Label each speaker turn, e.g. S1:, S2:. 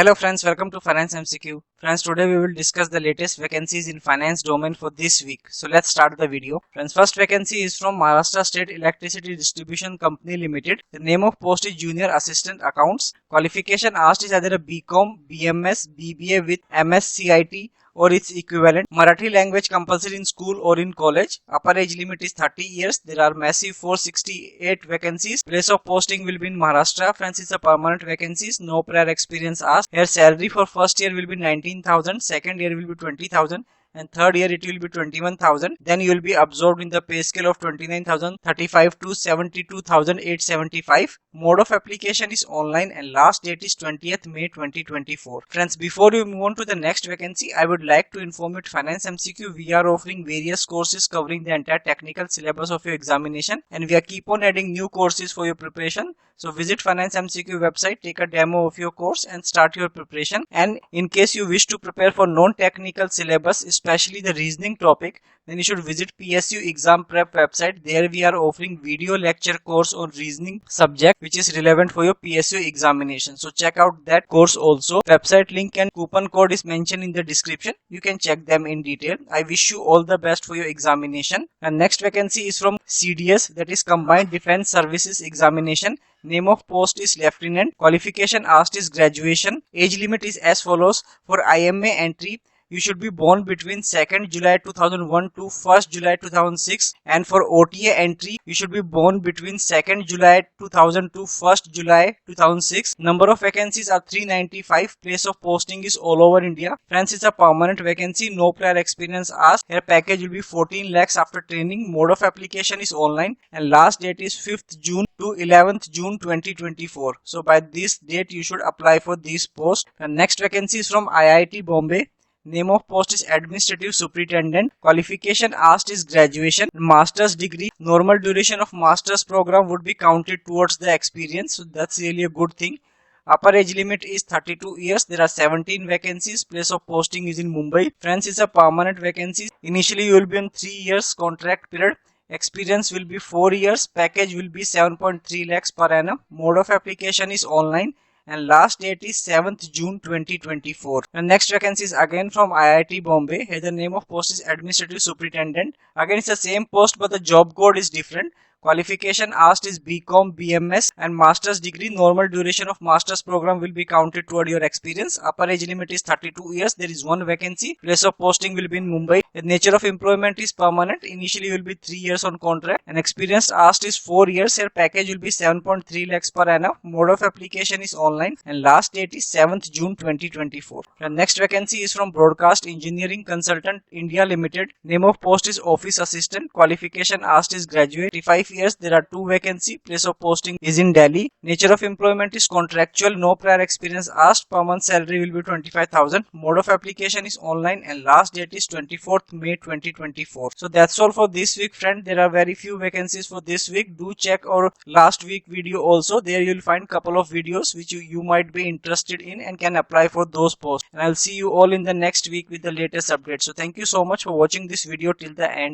S1: Hello friends, welcome to Finance MCQ. Friends, today we will discuss the latest vacancies in finance domain for this week. So let's start the video. Friends, first vacancy is from Maharashtra State Electricity Distribution Company Limited. The name of post is Junior Assistant Accounts. Qualification asked is either a BCom, BMS, BBA with MSCIT or its equivalent. Marathi language compulsory in school or in college. Upper age limit is 30 years. There are massive 468 vacancies. Place of posting will be in Maharashtra. Friends, it's a permanent vacancies. No prior experience asked. Here salary for first year will be 19,000. Second year will be 20,000. And third year it will be 21,000. Then you will be absorbed in the pay scale of 29,035 to 72,875. Mode of application is online and last date is 20th May 2024. Friends, before you move on to the next vacancy, I would like to inform you at Finance MCQ we are offering various courses covering the entire technical syllabus of your examination, and we are keep on adding new courses for your preparation. So visit Finance MCQ website, take a demo of your course and start your preparation. And in case you wish to prepare for non-technical syllabus, especially the reasoning topic, then you should visit PSU exam prep website. There we are offering video lecture course on reasoning subject which is relevant for your PSU examination. So check out that course also. Website link and coupon code is mentioned in the description. You can check them in detail. I wish you all the best for your examination. And next vacancy is from CDS, that is Combined Defense Services Examination. Name of post is Lieutenant. Qualification asked is graduation. Age limit is as follows. For IMA entry, you should be born between 2nd July 2001 to 1st July 2006, and for OTA entry you should be born between 2nd July 2000 to 1st July 2006. Number of vacancies are 395. Place of posting is all over India. Friends, it's a permanent vacancy. No prior experience asked. Here package will be 14 lakhs after training. Mode of application is online and last date is 5th June to 11th June 2024. So by this date you should apply for this post. The next vacancy is from IIT Bombay. Name of post is Administrative Superintendent. Qualification asked is graduation, master's degree. Normal duration of master's program would be counted towards the experience. So that's really a good thing. Upper age limit is 32 years. There are 17 vacancies. Place of posting is in Mumbai. Friends, is a permanent vacancy. Initially you will be on 3 years contract period. Experience will be 4 years. Package will be 7.3 lakhs per annum. Mode of application is online and last date is 7th June 2024. And next vacancy is again from IIT Bombay. Here the name of post is Administrative Superintendent. Again it's the same post but the job code is different. Qualification asked is BCom, BMS and master's degree. Normal duration of master's program will be counted toward your experience. Upper age limit is 32 years. There is one vacancy. Place of posting will be in Mumbai. The nature of employment is permanent. Initially will be 3 years on contract and experience asked is 4 years. Here package will be 7.3 lakhs per annum. Mode of application is online and last date is 7th June 2024. The next vacancy is from Broadcast Engineering Consultant India Limited. Name of post is Office Assistant. Qualification asked is graduate. 35 years. There are 2 vacancy. Place of posting is in Delhi. Nature of employment is contractual. No prior experience asked. Per month salary will be 25,000. Mode of application is online and last date is 24th May 2024. So that's all for this week, friend. There are very few vacancies for this week. Do check our last week video also. There you'll find couple of videos which you might be interested in and can apply for those posts. And I'll see you all in the next week with the latest updates. So thank you so much for watching this video till the end.